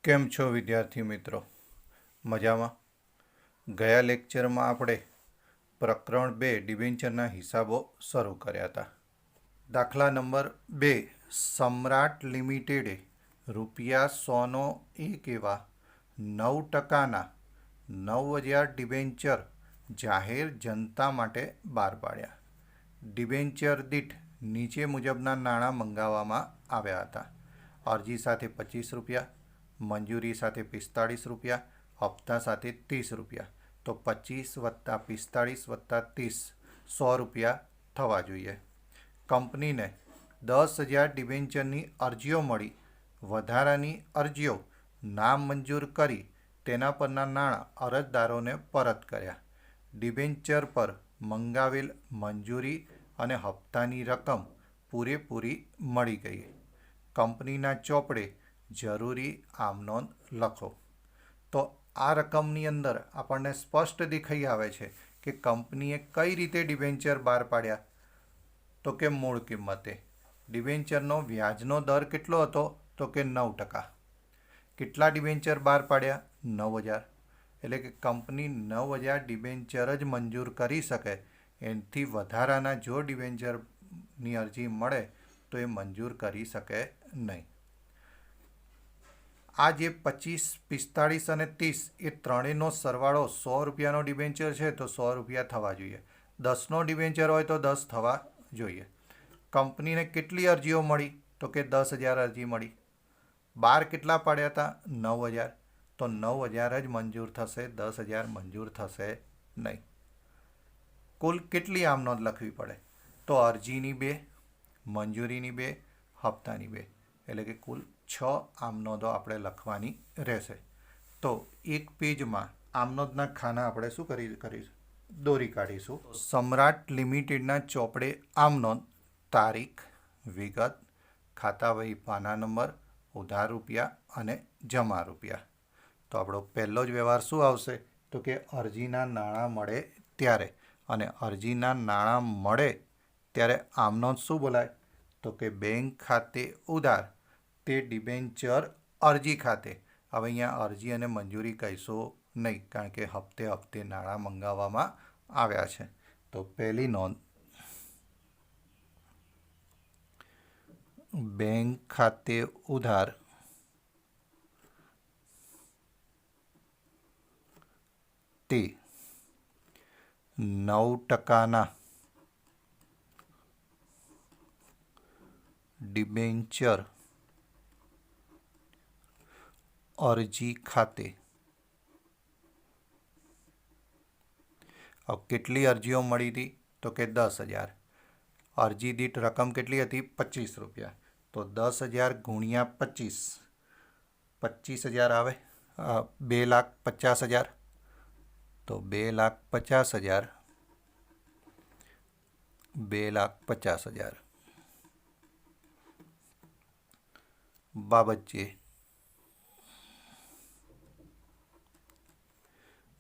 કેમ છો વિદ્યાર્થી મિત્રો? મજામાં? ગયા લેક્ચરમાં આપણે પ્રકરણ 2 ડિબેન્ચરના હિસાબો શરૂ કર્યા હતા. દાખલા નંબર 2, સમ્રાટ લિમિટેડે ₹100નો એક એવા 9%ના 9000 ડિબેન્ચર જાહેર જનતા માટે બહાર પાડ્યા. ડિબેન્ચર દીઠ નીચે મુજબના નાણાં મંગાવવામાં આવ્યા હતા. અરજી સાથે ₹25, મંજૂરી સાથે ₹45, હપ્તા સાથે ₹30. તો 25 + 45 + 30 ₹100 થવા જોઈએ. કંપનીને 10,000 ડિબેન્ચરની અરજીઓ મળી. વધારાની અરજીઓ નામંજૂર કરી તેના પરના નાણાં અરજદારોને પરત કર્યા. ડિબેન્ચર પર મંગાવેલ મંજૂરી અને હપ્તાની રકમ પૂરેપૂરી મળી ગઈ. કંપનીના ચોપડે જરૂરી આમનોંધ લખો. તો આ રકમની અંદર આપણને સ્પષ્ટ દેખાઈ આવે છે કે કંપનીએ કઈ રીતે ડિબેન્ચર બહાર પાડ્યા. તો કે મૂળ કિંમતે. ડિબેન્ચરનો વ્યાજનો દર કેટલો હતો? તો કે 9%. કેટલા ડિબેન્ચર બહાર પાડ્યા? 9,000. એટલે કે કંપની 9,000 ડિબેન્ચર જ મંજૂર કરી શકે. એનાથી વધારાના જો ડિબેન્ચરની અરજી મળે તો એ મંજૂર કરી શકે નહીં. આ જે 25, 45 અને 30 એ ત્રણેયનો સરવાળો ₹100નો ડિબેન્ચર છે તો ₹100 થવા જોઈએ. 10નો ડિબેન્ચર હોય તો 10 થવા જોઈએ. કંપનીને કેટલી અરજીઓ મળી? તો કે 10,000 અરજી મળી. બહાર કેટલા પાડ્યા હતા? 9,000. તો 9,000 જ મંજૂર થશે, 10,000 મંજૂર થશે નહીં. કુલ કેટલી આમનોંધ લખવી પડે? તો અરજીની 2, મંજૂરીની 2, હપ્તાની 2. એટલે કે કુલ 6 આમનોંધો આપણે લખવાની રહેશે. તો એક પેજમાં આમનોંધના ખાના આપણે શું કરીશું? દોરી કાઢીશું. સમ્રાટ લિમિટેડના ચોપડે આમનોંધ, તારીખ, વિગત, ખાતા વહી પાના નંબર, ઉધાર રૂપિયા અને જમા રૂપિયા. તો આપણો પહેલો જ વ્યવહાર શું આવશે? તો કે અરજીના નાણાં મળે ત્યારે. અને અરજીના નાણાં મળે ત્યારે આમનોંધ શું બોલાય? તો કે બેંક ખાતે ઉધાર તે ડિબેન્ચર અરજી ખાતે. હવે અહીંયા અરજી અને મંજૂરી કહીશું નહીં, કારણ કે હપ્તે હપ્તે નાણાં મંગાવવામાં આવ્યા છે. તો પહેલી નોંધ, બેંક ખાતે ઉધાર તે 9%ના ડિબેન્ચર અરજી ખાતે. હવે કેટલી અરજીઓ મળી હતી? તો કે 10,000. અરજી દીઠ રકમ કેટલી હતી? ₹25. તો 10,000 ગુણ્યા 25, 25,000 આવે. 2,50,000. તો 2,50,000, 2,50,000 બાબત જે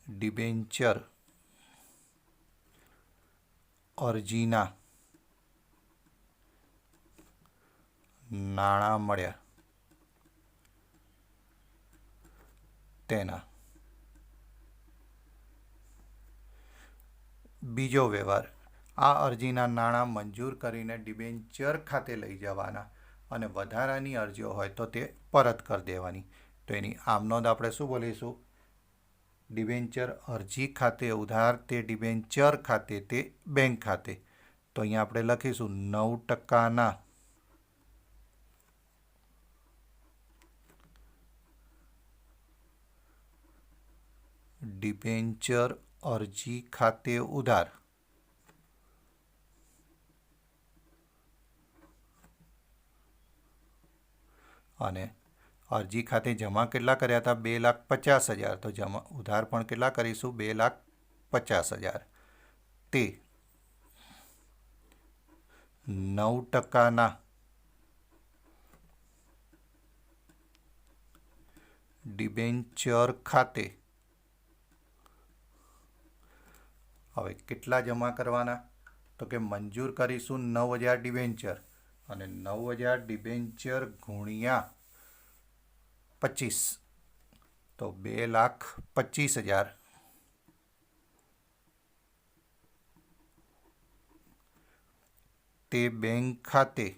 ડિબેન્ચર અરજીના નાણાં મળ્યા તેના. બીજો વ્યવહાર, આ અરજીના નાણાં મંજૂર કરીને ડિબેન્ચર ખાતે લઈ જવાના અને વધારાની અરજીઓ હોય તો તે પરત કરી દેવાની. તો એની આમનોંધ આપણે શું બોલીશું? ડિબેન્ચર અરજી ખાતે ઉધાર તે ડિબેન્ચર ખાતે તે બેંક ખાતે. તો અહીંયા આપણે લખીશું 9%ના ડિબેન્ચર અરજી ખાતે ઉધાર અને અરજી ખાતે જમા કેટલા કર્યા હતા? 2,50,000. તો જમા ઉધાર પણ કેટલા કરીશું? 2,50,000. તે 9%ના ડિબેન્ચર ખાતે. હવે કેટલા જમા કરવાના? તો કે મંજૂર કરીશું 9,000 ડિબેન્ચર અને 9,000 ડિબેન્ચર ગુણ્યા 25 તો 2,25,000 તે બેંક ખાતે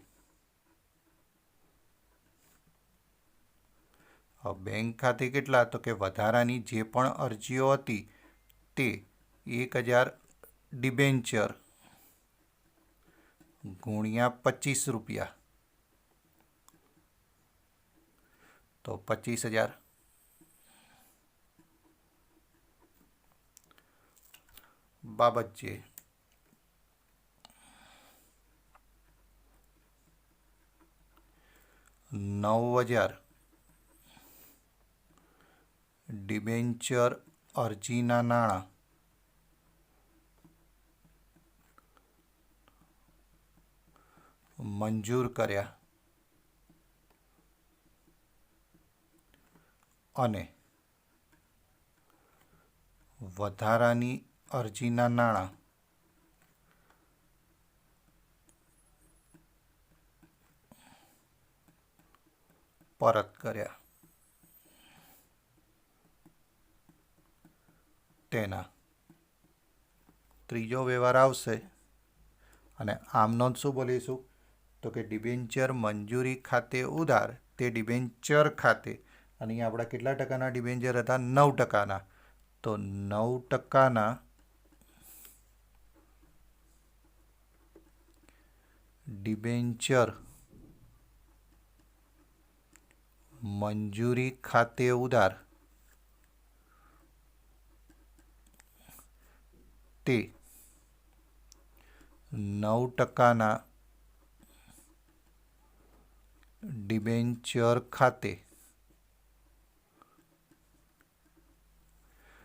બેંક ખાતે કેટલા તો કે વધારાની જે પણ અરજીઓ હતી તે 1,000 ડિબેન્ચર ગુણ્યા 25 રૂપિયા તો 25,000 બાબત છે 9,000 ડિબેન્ચર અરજીના નાણાં મંજૂર કર્યા અને વધારાની અરજીના નાણાં પરત કર્યા તેના ત્રીજો વ્યવહાર આવશે અને આમનો શું બોલીશું તો કે ડિબેન્ચર મંજૂરી ખાતે ઉધાર તે ડિબેન્ચર ખાતે અને અહીંયા આપણા કેટલા ટકાના ડિબેન્ચર હતા 9%ના તો 9%ના ડિબેન્ચર મંજૂરી ખાતે ઉધાર તે 9%ના ડિબેન્ચર ખાતે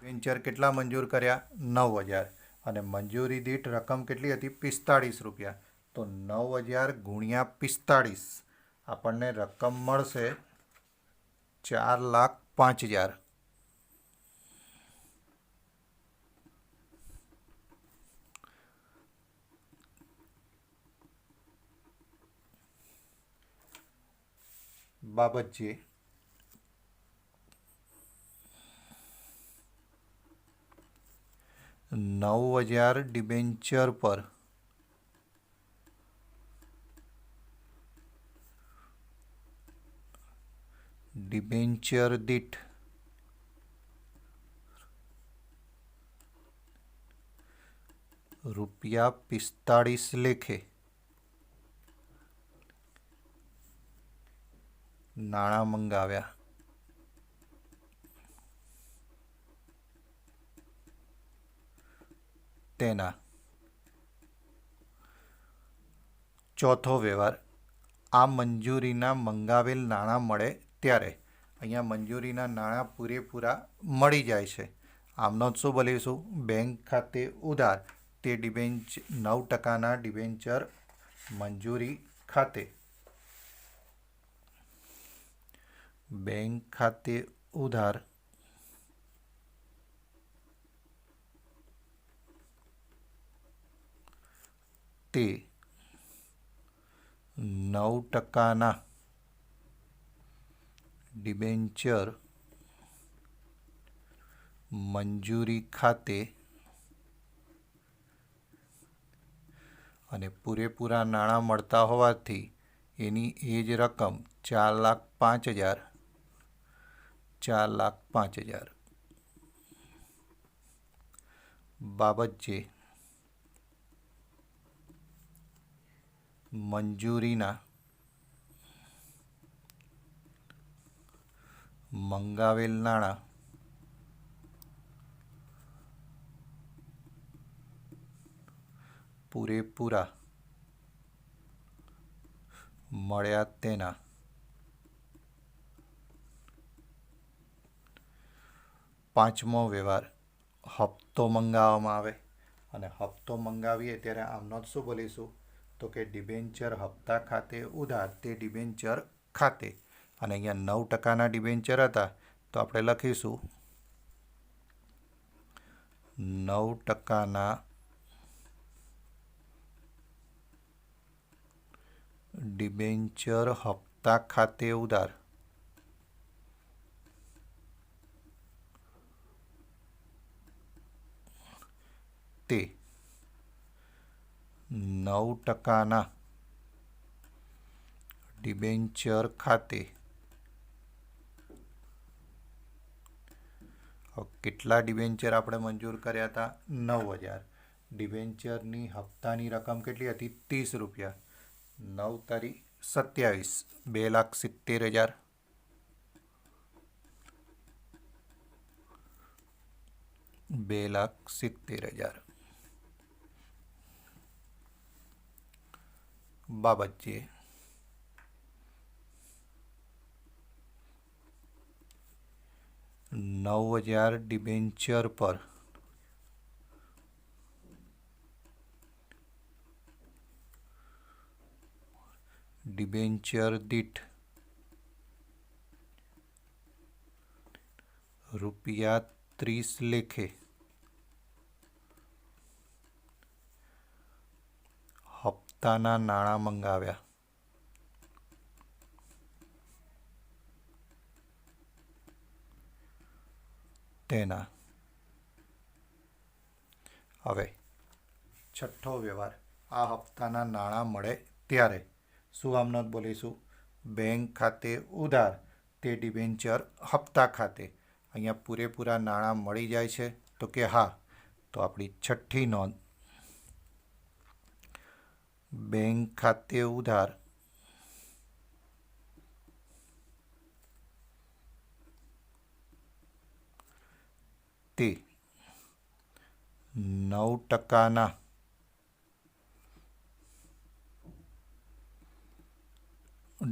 ડિબેન્ચર કેટલા મંજૂર કર્યા 9,000 અને મંજૂરી દીઠ રકમ કેટલી હતી 45 રૂપિયા તો 9,000 ગુણ્યા 45 આપણને રકમ મળશે 4,05,000 બાબત છે 9,000 ડિબેન્ચર પર ડિબેન્ચર દીઠ ₹45 લેખે નાણાં મંગાવ્યા તેના ચોથો વ્યવહાર આ મંજૂરીના મંગાવેલ નાણાં મળે ત્યારે અહીંયા મંજૂરીના નાણાં પૂરેપૂરા મળી જાય છે આમનો શું બોલીશું બેંક ખાતે ઉધાર તે 9%ના ડિબેન્ચર મંજૂરી ખાતે બેંક ખાતે ઉધાર તે 9%ના ડિબેન્ચર મંજૂરી ખાતે અને પૂરેપૂરા નાણાં મળતા હોવાથી એની એ જ રકમ 4,05,000 બાબત છે મંજૂરીના મંગાવેલ નાણાં પૂરેપૂરા મળ્યા તેના પાંચમો વ્યવહાર હપ્તો મંગાવવામાં આવે અને હપ્તો મંગાવીએ ત્યારે આમનો શું બોલીશું તો કે ડિબેન્ચર હપ્તા ખાતે ઉધાર તે ડિબેન્ચર ખાતે અને અહીંયા 9%ના ડિબેન્ચર હતા તો આપણે લખીશું 9%ના ડિબેન્ચર હપ્તા ખાતે ઉધાર તે 9% ડિબેન્ચર ખાતે કેટલા ડિબેન્ચર આપણે મંજૂર કર્યા હતા? 9,000. ડિબેન્ચરની હપ્તાની રકમ કેટલી હતી? 30 રૂપિયા. 9 તારીખ 27, 2,70,000. 2,70,000. બાબતજી 9,000 ડિબેન્ચર પર ડિબેન્ચર દીઠ ₹30 લેખે હપ્તાના નાણાં મંગાવ્યા. તેના હવે છઠ્ઠો વ્યવહાર, આ હપ્તાના નાણાં મળે ત્યારે શું આમ નોંધ બોલીશું? બેંક ખાતે ઉધાર તે ડિબેન્ચર હપ્તા ખાતે. અહીંયા પૂરેપૂરા નાણાં મળી જાય છે તો કે હા. તો આપણી છઠ્ઠી નોંધ, બેંક ખાતે ઉધાર તે 9%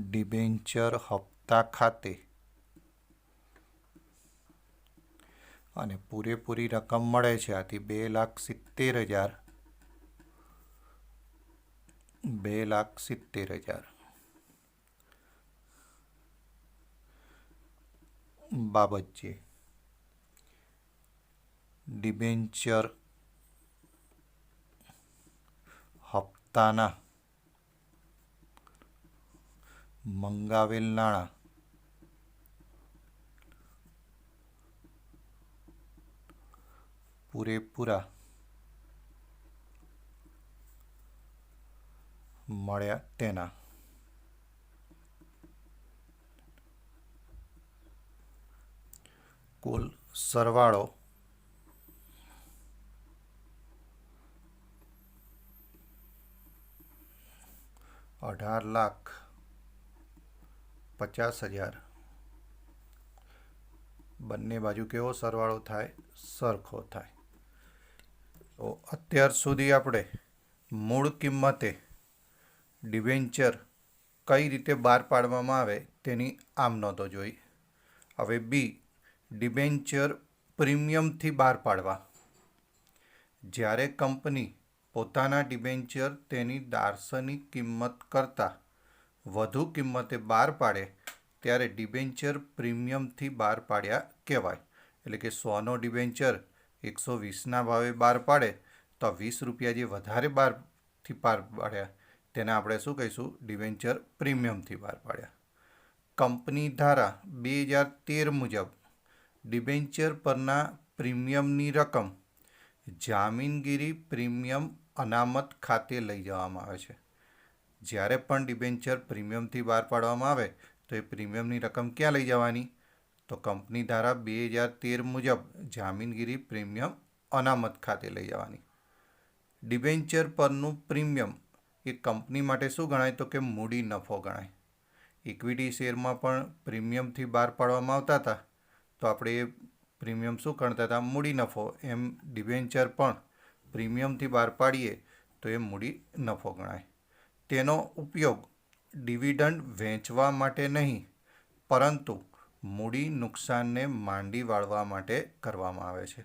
ડિબેન્ચર હપ્તા ખાતે અને પૂરેપૂરી રકમ મળે છે. આથી 2,70,000. 2,70,000 બાબતજી ડિબેન્ચર હપ્તાના મંગાવેલ નાણાં પૂરેપૂરા મળ્યા તેના. કુલ સરવાળો 18,50,000. બંને બાજુ કેવો સરવાળો થાય? સરખો થાય. તો અત્યાર સુધી આપણે મૂળ કિંમતે ડિબેન્ચર કઈ રીતે બહાર પાડવામાં આવે તેની આમ નોંધો જોઈ. હવે બી, ડિબેન્ચર પ્રીમિયમથી બહાર પાડવા. જ્યારે કંપની પોતાના ડિબેન્ચર તેની દાર્શનિક કિંમત કરતાં વધુ કિંમતે બહાર પાડે ત્યારે ડિબેન્ચર પ્રીમિયમથી બહાર પાડ્યા કહેવાય. એટલે કે 100નો ડિબેન્ચર 120ના ભાવે બહાર પાડે તો 20 રૂપિયા જે વધારે બહારથી બહાર પાડ્યા તેને આપણે શું કહીશું? ડિબેન્ચર પ્રીમિયમથી બહાર પાડ્યા. કંપની ધારા 2013 મુજબ ડિબેન્ચર પરના પ્રીમિયમની રકમ જામીનગીરી પ્રીમિયમ અનામત ખાતે લઈ જવામાં આવે છે. જ્યારે પણ ડિબેન્ચર પ્રીમિયમથી બહાર પાડવામાં આવે તો એ પ્રીમિયમની રકમ ક્યાં લઈ જવાની? તો કંપની ધારા 2013 મુજબ જામીનગીરી પ્રીમિયમ અનામત ખાતે લઈ જવાની. ડિબેન્ચર પરનું પ્રીમિયમ એ કંપની માટે શું ગણાય? તો કે મૂડી નફો ગણાય. ઇક્વિટી શેરમાં પણ પ્રીમિયમથી બહાર પાડવામાં આવતા હતા તો આપણે એ પ્રીમિયમ શું ગણતા હતા? મૂડી નફો. એમ ડિબેન્ચર પણ પ્રીમિયમથી બહાર પાડીએ તો એ મૂડી નફો ગણાય. તેનો ઉપયોગ ડિવિડન્ડ વહેંચવા માટે નહીં પરંતુ મૂડી નુકસાનને માંડી વાળવા માટે કરવામાં આવે છે.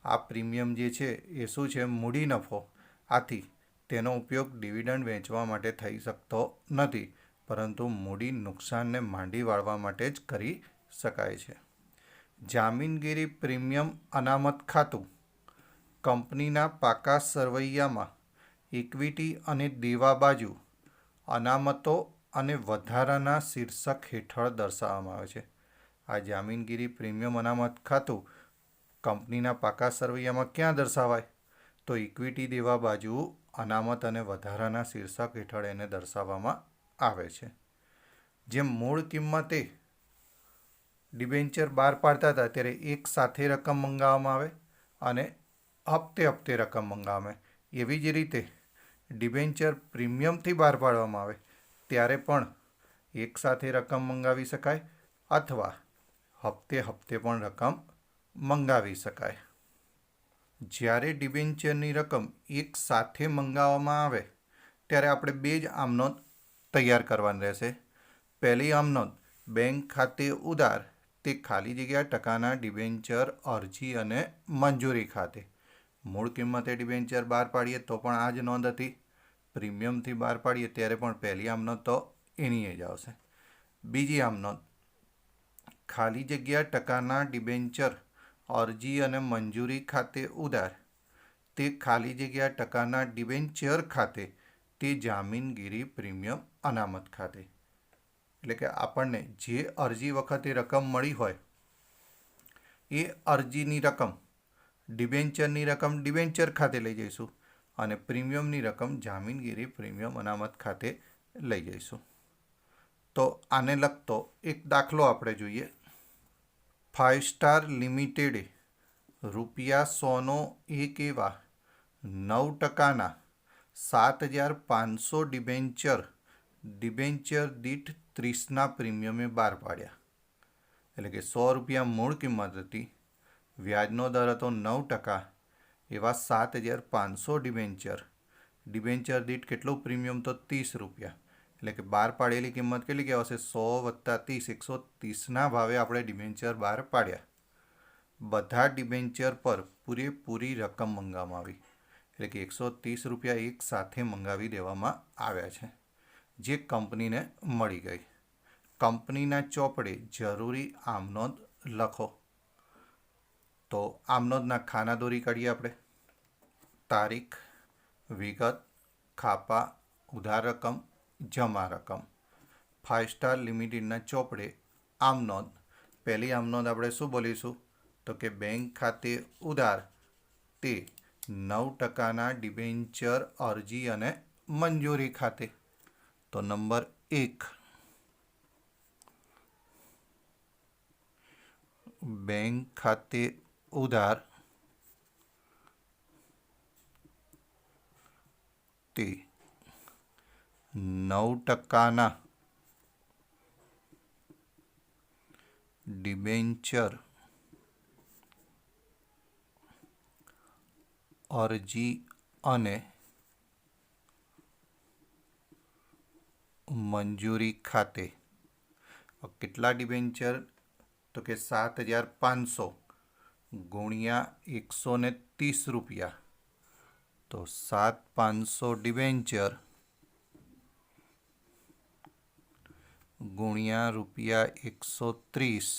આ પ્રીમિયમ જે છે એ શું છે? મૂડી નફો. આથી તેનો ઉપયોગ ડિવિડન્ડ વહેંચવા માટે થઈ શકતો નથી પરંતુ મૂડી નુકસાનને માંડી વાળવા માટે જ કરી શકાય છે. જામીનગીરી પ્રીમિયમ અનામત ખાતું કંપનીના પાકા સરવૈયામાં ઇક્વિટી અને દેવા બાજુ અનામતો અને વધારાના શીર્ષક હેઠળ દર્શાવવામાં આવે છે. આ જામીનગીરી પ્રીમિયમ અનામત ખાતું કંપનીના પાકા સરવૈયામાં ક્યાં દર્શાવાય? તો ઇક્વિટી દેવા બાજુ અનામત અને વધારાના શીર્ષક હેઠળ એને દર્શાવવામાં આવે છે. જેમ મૂળ કિંમતે ડિબેન્ચર બહાર પાડતા હતા ત્યારે એક સાથે રકમ મંગાવવામાં આવે અને હપ્તે હપ્તે રકમ મંગાવવામાં આવે. એવી જ રીતે ડિબેન્ચર પ્રીમિયમથી બહાર પાડવામાં આવે ત્યારે પણ એક સાથે રકમ મંગાવી શકાય અથવા હપ્તે હપ્તે પણ રકમ મંગાવી શકાય. જ્યારે ડિબેન્ચરની રકમ એક સાથે મંગાવવામાં આવે ત્યારે આપણે બે જ આમનોંધ તૈયાર કરવાની રહેશે. પહેલી આમનોંધ બેંક ખાતે ઉધાર તે ખાલી જગ્યા ટકાના ડિબેન્ચર અરજી અને મંજૂરી ખાતે. મૂળ કિંમતે ડિબેન્ચર બહાર પાડીએ તો પણ આ જ નોંધ હતી. પ્રીમિયમથી બહાર પાડીએ ત્યારે પણ પહેલી આમનોંધ તો એની જ આવશે. બીજી આમનોંધ ખાલી જગ્યા ટકાના ડિબેન્ચર અરજી અને મંજૂરી ખાતે ઉધાર તે ખાલી જગ્યા ટકાના ડિબેન્ચર ખાતે તે જામીનગીરી પ્રીમિયમ અનામત ખાતે. એટલે કે આપણને જે અરજી વખતે રકમ મળી હોય એ અરજીની રકમ ડિબેન્ચરની રકમ ડિબેન્ચર ખાતે લઈ જઈશું અને પ્રીમિયમની રકમ જામીનગીરી પ્રીમિયમ અનામત ખાતે લઈ જઈશું. તો આને લગતો એક દાખલો આપણે જોઈએ. 5 સ્ટાર લિમિટેડે ₹100નો એક એવા 9%ના 7,500 ડિબેન્ચર દીઠ 30ના પ્રીમિયમે બહાર પાડ્યા. એટલે કે ₹100 મૂળ કિંમત હતી, વ્યાજનો દર હતો 9%, એવા 7,500 ડિબેન્ચર દીઠ કેટલું પ્રીમિયમ તો ₹30. એટલે કે બહાર પાડેલી કિંમત કેટલી કહેવાશે? 100 + 30, 130ના ભાવે આપણે ડિબેન્ચર બહાર પાડ્યા. બધા ડિબેન્ચર પર પૂરેપૂરી રકમ મંગાવવામાં આવી. એટલે કે ₹130 એક સાથે મંગાવી દેવામાં આવ્યા છે, જે કંપનીને મળી ગઈ. કંપનીના ચોપડે જરૂરી આમનોંધ લખો. તો આમનોંધના ખાના દોરી કાઢીએ આપણે. તારીખ, વિગત, ખાપા, ઉધાર રકમ, જમા રકમ. 5 સ્ટાર લિમિટેડના ચોપડે આમનોંધ. પહેલી આમનોંધ આપણે શું બોલીશું? તો કે બેંક ખાતે ઉધાર તે 9%ના ડિબેન્ચર અરજી અને મંજૂરી ખાતે. તો નંબર 1, બેંક ખાતે ઉધાર તે 9%ના ડિબેન્ચર અરજી અને મંજૂરી ખાતે. કેટલા ડિબેન્ચર? તો કે 7,500 ગુણ્યા ₹130. તો 7,500 ડિબેન્ચર ગુણ્યા ₹130,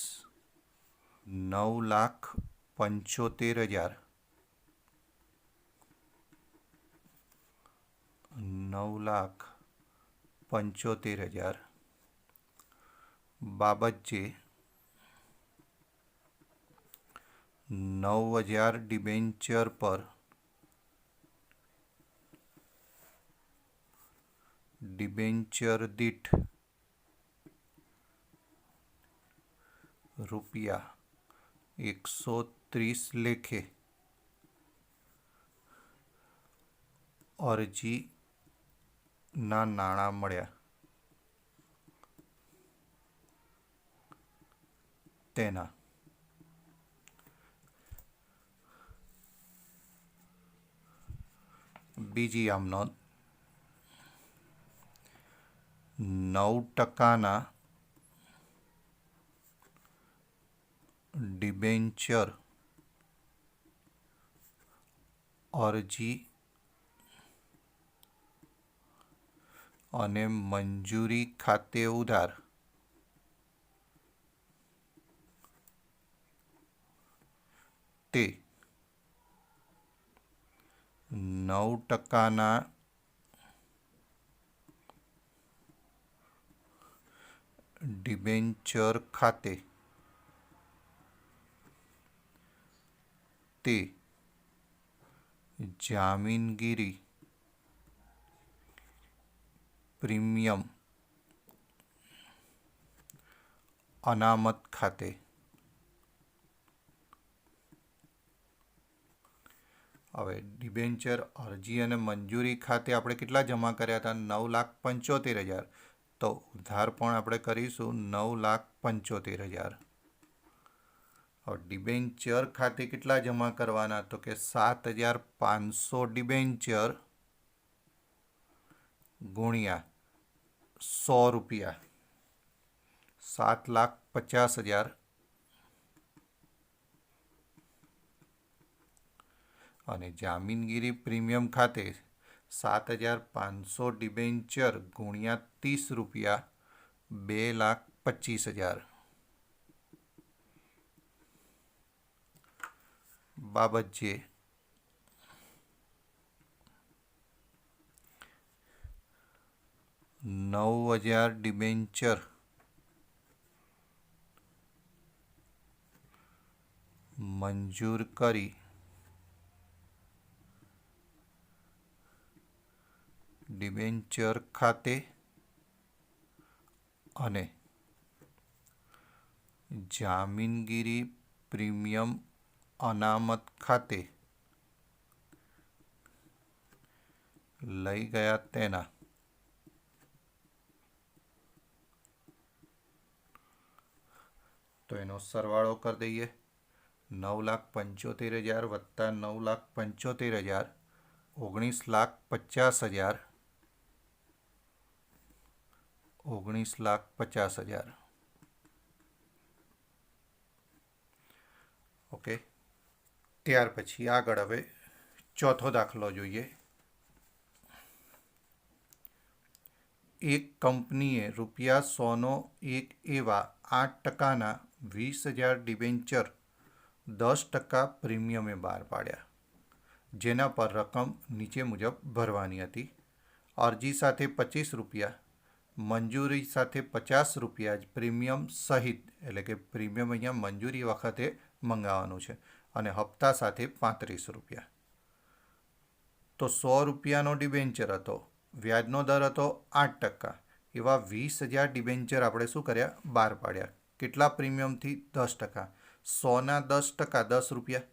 9,75,000. 9,75,000 બાબત જે 9,000 ડિબેન્ચર પર ડિબેન્ચર દીઠ ₹130 લેખે અરજીના નાણાં મળ્યા. તેના બીજી આમનોંધ 9%ના ડિબેન્ચર અરજી અને મંજૂરી ખાતે ઉધાર તે 9%ના ડિબેન્ચર ખાતે તે જામીનગીરી પ્રીમિયમ અનામત ખાતે હવે ડિબેન્ચર અરજી અને મંજૂરી ખાતે આપણે કેટલા જમા કર્યા હતા? 9,75,000. તો ઉધાર પણ આપણે કરીશું 9,75,000. હવે ડિબેન્ચર ખાતે કેટલા જમા કરવાના? તો કે 7,500 ડિબેન્ચર ગુણ્યા 100 રૂપિયા 7,50,000 અને જામીનગીરી પ્રીમિયમ ખાતે 7,500 ડિબેન્ચર ગુણ્યા 30 રૂપિયા 2,25,000. બાબત જે 9,000 ડિબેન્ચર મંજૂર કરી ડિબેન્ચર ખાતે અને જામીનગીરી પ્રીમિયમ અનામત ખાતે લઈ ગયા તેના તો એનો સરવાળો કરી દઈએ. 9,75,000 વત્તા 9,75,000 19,50,000 19,50,000. ઓકે, ત્યાર પછી આગળ હવે ચોથો દાખલો જોઈએ. એક કંપનીએ ₹100નો એક એવા 8%ના 20,000 ડિબેન્ચર 10% પ્રીમિયમે બહાર પાડ્યા, જેના પર રકમ નીચે મુજબ ભરવાની હતી. અરજી સાથે 25 રૂપિયા, મંજૂરી સાથે 50 રૂપિયા જ પ્રીમિયમ સહિત, એટલે કે પ્રીમિયમ અહીંયા મંજૂરી વખતે મંગાવવાનું છે, અને હપ્તા સાથે 35 રૂપિયા. તો 100 રૂપિયાનો ડિબેન્ચર હતો, વ્યાજનો દર હતો 8%. એવા 20,000 ડિબેન્ચર આપણે શું કર્યા? બહાર પાડ્યા. કેટલા પ્રીમિયમથી? 10%. 100ના 10% 10 રૂપિયા,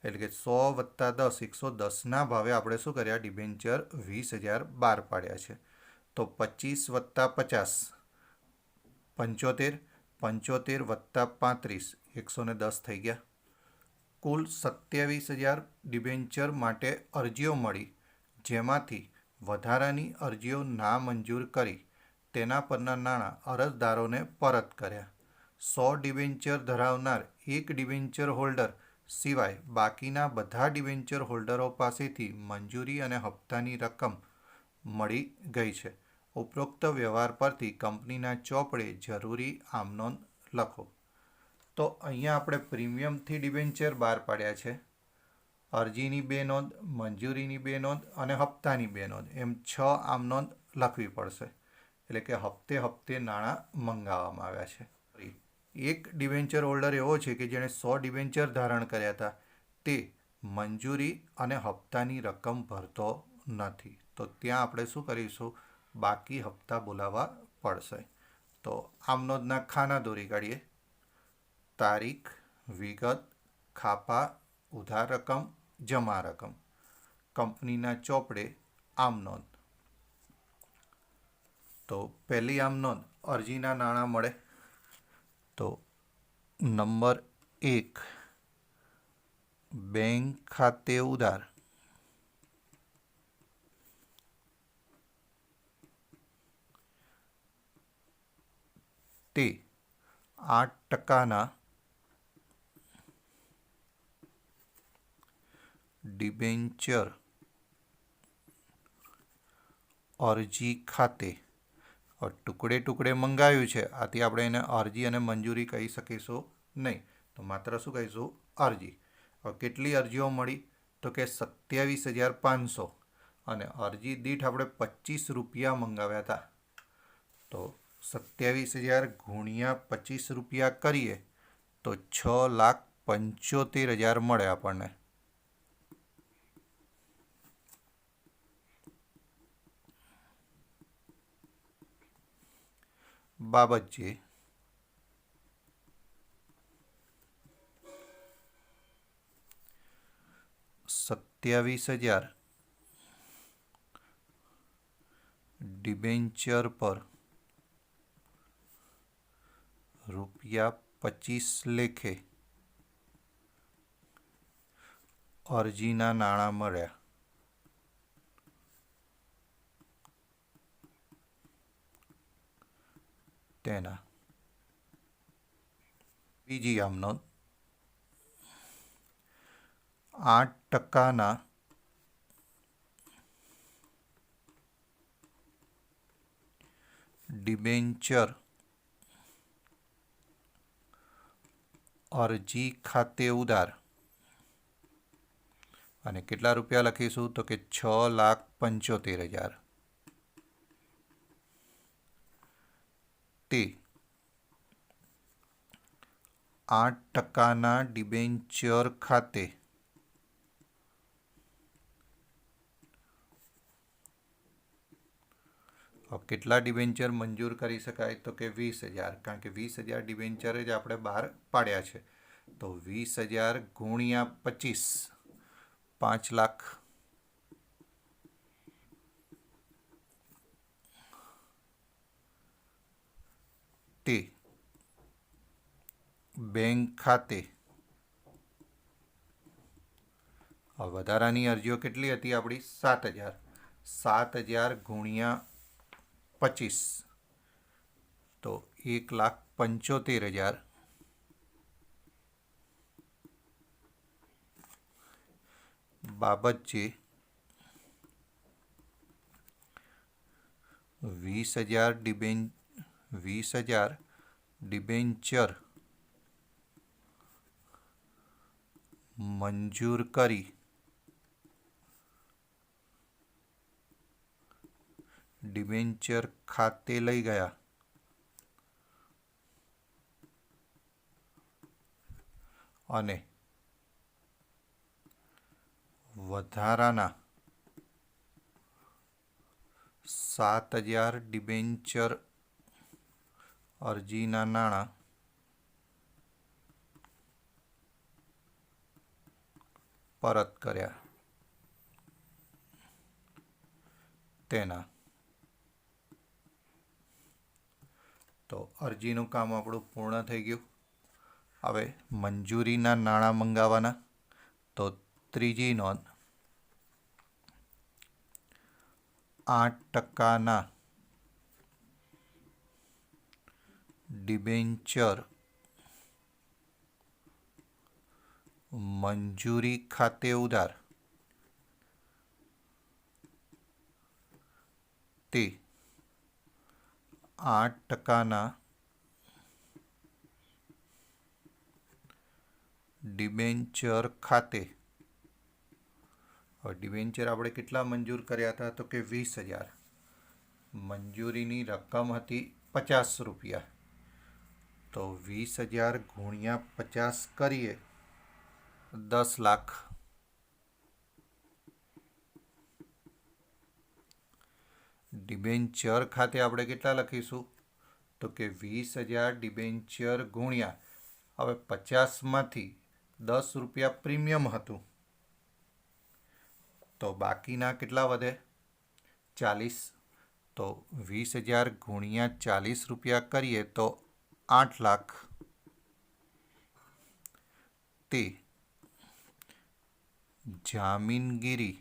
એટલે કે 100 વત્તા 10 110ના ભાવે આપણે શું કર્યા? ડિબેન્ચર 20,000 બહાર પાડ્યા છે. તો 25 વત્તા 50 75, 75 વત્તા 35 110 થઈ ગયા. કુલ 27,000 ડિબેન્ચર માટે અરજીઓ મળી, જેમાંથી વધારાની અરજીઓ નામંજૂર કરી તેના પરના નાણાં અરજદારોને પરત કર્યા. 100 ડિબેન્ચર ધરાવનાર એક ડિબેન્ચર હોલ્ડર સિવાય બાકીના બધા ડિબેન્ચર હોલ્ડરો પાસેથી મંજૂરી અને હપ્તાની રકમ મળી ગઈ છે. ઉપરોક્ત વ્યવહાર પરથી કંપનીના ચોપડે જરૂરી આમનોંધ લખો. તો અહીંયા આપણે પ્રીમિયમથી ડિબેન્ચર બહાર પાડ્યા છે. અરજીની 2 નોંધ, મંજૂરીની 2 નોંધ અને હપ્તાની 2 નોંધ, એમ 6 આમનોંધ લખવી પડશે. એટલે કે હપ્તે હપ્તે નાણાં મંગાવવામાં આવ્યા છે. એક ડિબેન્ચર હોલ્ડર એવો છે કે જેણે 100 ડિબેન્ચર ધારણ કર્યા હતા, તે મંજૂરી અને હપ્તાની રકમ ભરતો નથી. તો ત્યાં આપણે શું કરીશું? બાકી હપ્તા બોલાવવા પડશે. તો આમનોંધના ખાના દોરી કાઢીએ. તારીખ, વિગત, ખાપા, ઉધાર રકમ, જમા રકમ, કંપનીના ચોપડે આમનોંધ. તો પહેલી આમનોંધ અરજીના નાણાં મળે. તો નંબર 1, બેંક ખાતે ઉધાર તે 8%ના ડિબેન્ચર અરજી ખાતે ટુકડે ટુકડે મંગાવ્યું છે, આથી આપણે એને અરજી અને મંજૂરી કહી શકીશું નહીં. તો માત્ર શું કહીશું? અરજી. હવે કેટલી અરજીઓ મળી? તો કે 27,500, અને અરજી દીઠ આપણે 25 રૂપિયા મંગાવ્યા હતા. તો 27,000 ગુણ્યા 25 રૂપિયા કરીએ તો 6,75,000 મળે આપણને. બાબતજી 27,000 ડિબેન્ચર પર ₹25 લેખે અરજીના નાણાં મળ્યા. તેના બીજી આમ નોંધ 8% ડિબેન્ચર અરજી ખાતે ઉધાર અને કેટલા રૂપિયા લખીશું તો કે 6,75,000 તે 8%ના ડિબેન્ચર ખાતે કેટલા ડિબેન્ચર મંજૂર કરી શકાય તો કે 20,000, કારણ કે 20,000 ડિબેન્ચર જ આપણે બહાર પાડ્યા છે. તો 20,000 ગુણ્યા 25, 5 લાખ. તે બેંક ખાતે વધારાની અરજીઓ કેટલી હતી આપણી? 7,000. 7,000 ગુણ્યા 25 તો 1,75,000 બાબત છે 20,000 ડિબેન્ચર મંજૂર કરી ડિબેન્ચર ખાતે લઈ ગયા અને વધારાના 7,000 ડિબેન્ચર અરજીના નાણાં પરત કર્યા. તેના તો અરજીનું કામ આપણું પૂર્ણ થઈ ગયું. હવે મંજૂરીના નાણાં મંગાવવાના. તો ત્રીજી નોંધ 8%ના ડિબેન્ચર મંજૂરી ખાતે ઉધાર તે 8%ના ડિબેન્ચર ખાતે. હવે ડિબેન્ચર આપણે કેટલા મંજૂર કર્યા હતા તો કે 20,000. મંજૂરીની રકમ હતી ₹50. તો 20,000 ગુણ્યા 50 કરીએ 10 લાખ. ડિબેન્ચર ખાતે આપણે કેટલા લખીશું તો કે 20,000 ડિબેન્ચર ગુણ્યા, હવે 50માંથી ₹10 પ્રીમિયમ હતું તો બાકીના કેટલા વધે? 40. તો 20,000 ગુણ્યા ₹40 કરીએ તો 8 લાખ. તે જામીનગીરી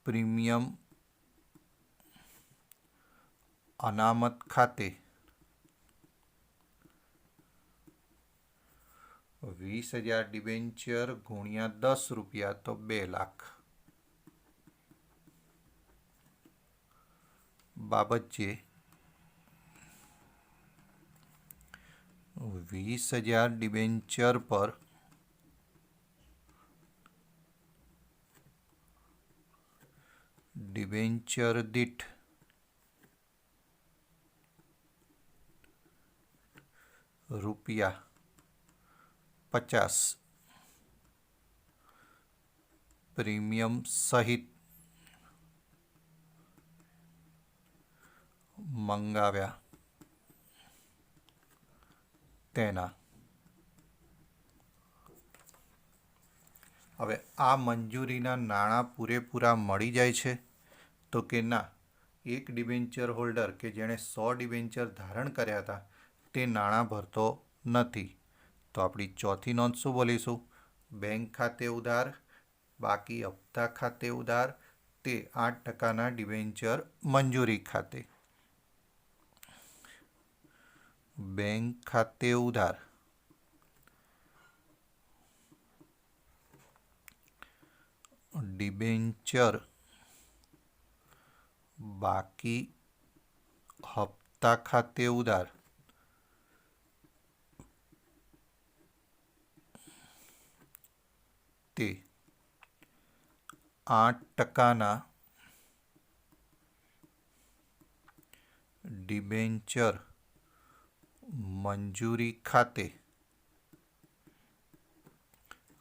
પ્રીમિયમ અનામત ખાતે 20,000 ડિબેન્ચર ગુણ્યા ₹10 તો 2 લાખ. બાબત છે 20,000 ડિબેન્ચર પર ડિબેન્ચર દીઠ ₹50 પ્રીમિયમ સહિત મંગાવ્યા તેના. હવે આ મંજૂરીના નાણાં પૂરેપૂરા મળી જાય છે તો કે ના. એક ડિબેન્ચર હોલ્ડર કે જેણે 100 ડિબેન્ચર ધારણ કર્યા હતા તે નાણાં ભરતો નથી. તો આપણી ચોથી નોંધ શું બોલીશું? બેંક ખાતે ઉધાર બાકી હપ્તા ખાતે ઉધાર તે 8%ના ડિબેન્ચર મંજૂરી ખાતે. બેંક ખાતે ઉધાર ડિબેન્ચર બાકી હપ્તા ખાતે ઉધાર તે 8%ના ડિબેન્ચર મંજૂરી ખાતે.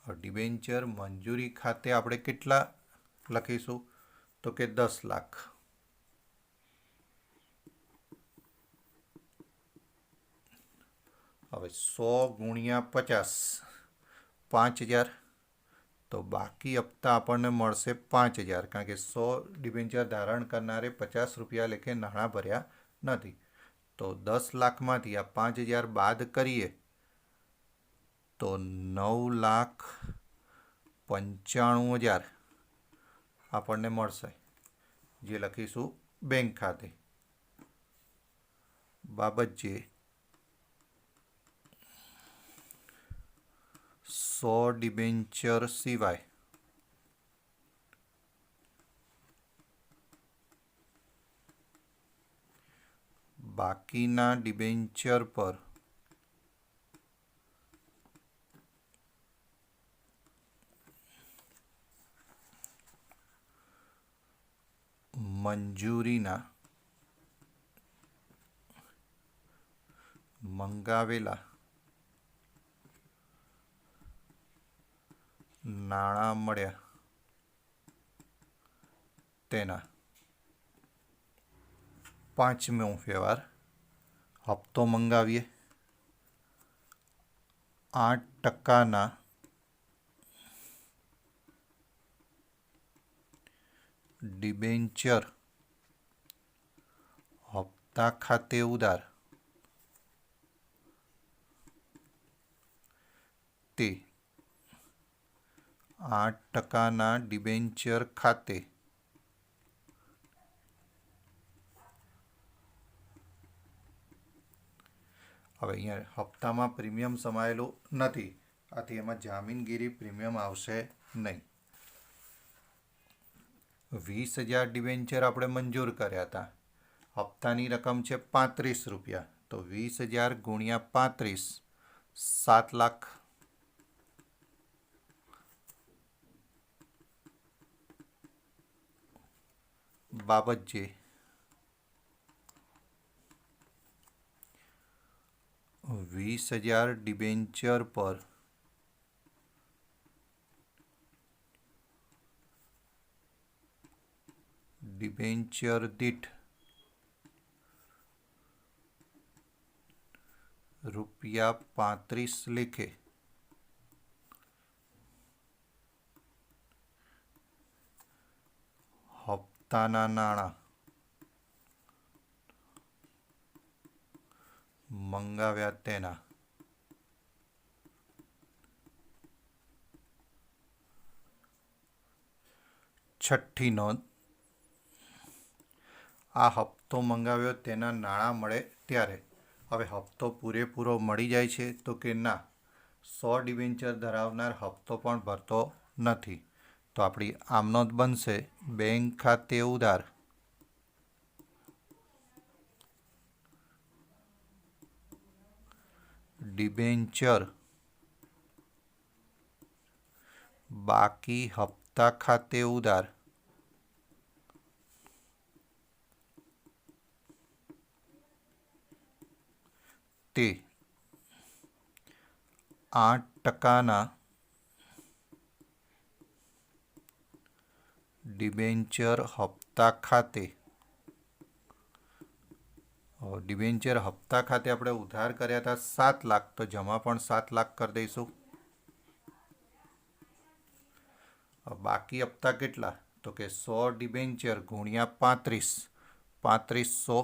ડિબેન્ચર મંજૂરી ખાતે આપણે કેટલા લખીશું? તો કે 10 લાખ. હવે 100 ગુણ્યા 50 5,000. તો બાકી હપ્તા આપણને મળશે 5,000 કારણ કે 100 ડિબેન્ચર ધારણ કરનારે 50 રૂપિયા લેખે નાણાં ભર્યા નથી. તો 10 લાખમાંથી આ 5,000 બાદ કરીએ તો 9,95,000 આપણને મળશે, જે લખીશું બેંક ખાતે. બાબત જે 100 ડિબેન્ચર સિવાય બાકીના ડિબેન્ચર પર મંજૂરીના મંગાવેલા નાણાં મળ્યા તેના. પાંચમો વ્યવહાર હપ્તો મંગાવીએ 8%ના ડિબેન્ચર હપ્તા ખાતે ઉધાર તે 8%ના ડિબેન્ચર ખાતે હવે અહીંયા હપ્તામાં પ્રીમિયમ સમાયેલું નથી, આથી એમાં જામીનગીરી પ્રીમિયમ આવશે નહીં. 20,000 ડિબેન્ચર આપણે મંજૂર કર્યા હતા. હપ્તાની રકમ છે 35 રૂપિયા. તો 20,000 ગુણ્યા 35 7 લાખ. બાબત જે 20,000 ડિબેન્ચર પર ડિબેન્ચર દીઠ ₹35 લેખે હપ્તાના નાણાં મંગાવ્યા તેના. છઠ્ઠી નોંધ આ હપ્તો મંગાવ્યો તેના નાણાં મળે ત્યારે. હવે હપ્તો પૂરેપૂરો મળી જાય છે તો કે ના. 100 ડિબેન્ચર ધરાવનાર હપ્તો પણ ભરતો નથી. તો આપણી આમ નોંધ બનશે બેંક ખાતે ઉધાર ડિબેન્ચર બાકી હપ્તા ખાતે ઉધાર તે 8%ના ડિબેન્ચર હપ્તા ખાતે ડિબેન્ચર હપ્તા ખાતે આપણે ઉધાર કર્યા હતા 7 લાખ, તો જમા પણ 7 લાખ કરી દઈશું. બાકી હપ્તા કેટલા? તો કે 100 ડિબેન્ચર ગુણ્યા 3500.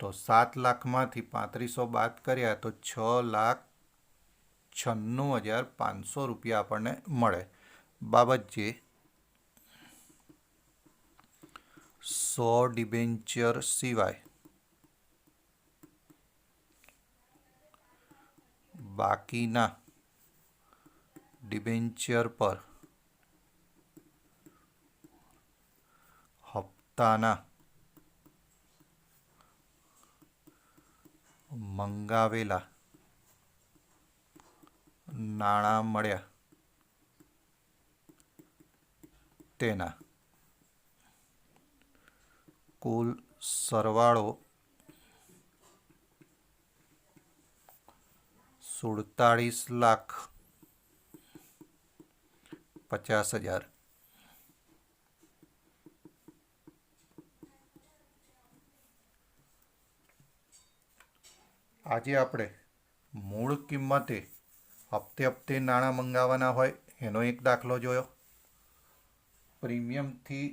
તો 7 લાખમાંથી 3500 બાદ કર્યા તો 6,96,500 રૂપિયા આપણને મળે. બાબતજી 100 ડિબેન્ચર સિવાય બાકીના ડિબેન્ચર પર હપ્તાના મંગાવેલા નાણાં મળ્યા તેના કુલ સરવાળો 47,50,000. આજે આપણે મૂળ કિંમતે હપ્તે હપ્તે નાણાં મંગાવવાના હોય એનો એક દાખલો જોયો. પ્રીમિયમથી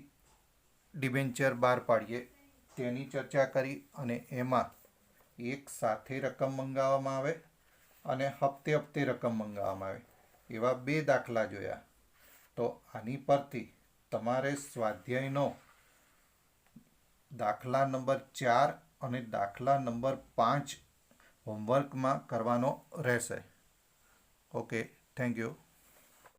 ડિબેન્ચર બહાર પાડીએ તેની ચર્ચા કરી અને એમાં એક સાથે રકમ મંગાવવામાં આવે અને હપ્તે હપ્તે રકમ મંગાવવામાં આવે એવા 2 દાખલા જોયા. તો આની પરથી તમારે સ્વાધ્યાયનો દાખલા નંબર 4 અને દાખલા નંબર 5 હોમવર્કમાં કરવાનો રહેશે. Okay, thank you.